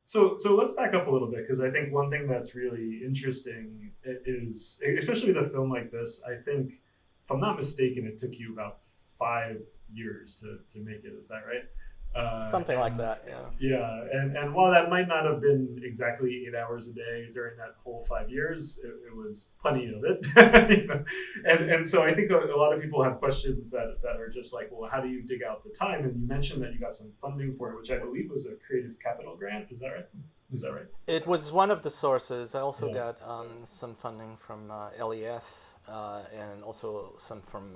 So let's back up a little bit because I think one thing that's really interesting is, especially with a film like this. I think, if I'm not mistaken, it took you about 5 years to make it. Is that right? Something like And that, yeah. yeah, and while that might not have been exactly 8 hours a day during that whole 5 years, it was plenty of it. You know? And so I think a lot of people have questions that are just like, well, how do you dig out the time? And you mentioned that you got some funding for it, which I believe was a Creative Capital grant. Is that right? Is that right? It was one of the sources. I also Yeah. got some funding from LEF and also some from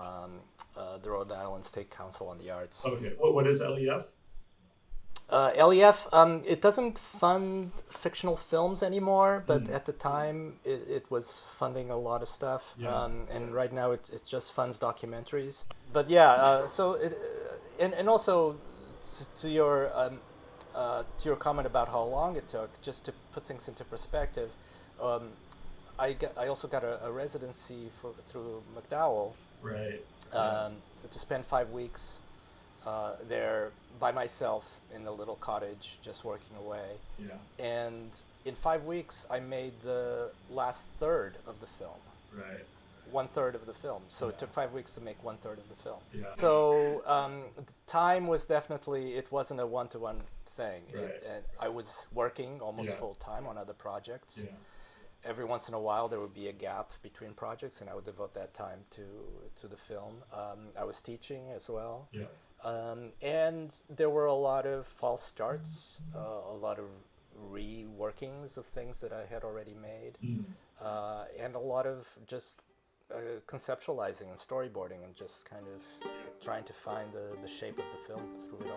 the Rhode Island State Council on the Arts. Okay. What is LEF? LEF, it doesn't fund fictional films anymore, but Mm. at the time it was funding a lot of stuff. Yeah. And right now it just funds documentaries. But yeah, and also to your comment about how long it took, just to put things into perspective, um, I also got a residency through McDowell Right. Yeah. um, to spend 5 weeks there by myself in a little cottage, just working away. Yeah. And in 5 weeks, I made the last third of the film, Right. one third of the film. So Yeah. it took 5 weeks to make one third of the film. Yeah. So the time was definitely, it wasn't a one-to-one thing. Right. And I was working almost Yeah. full time on other projects. Yeah. Every once in a while, there would be a gap between projects, and I would devote that time to the film. I was teaching as well. Yeah. And there were a lot of false starts, a lot of reworkings of things that I had already made, Mm. and a lot of just conceptualizing and storyboarding and just kind of trying to find the shape of the film through it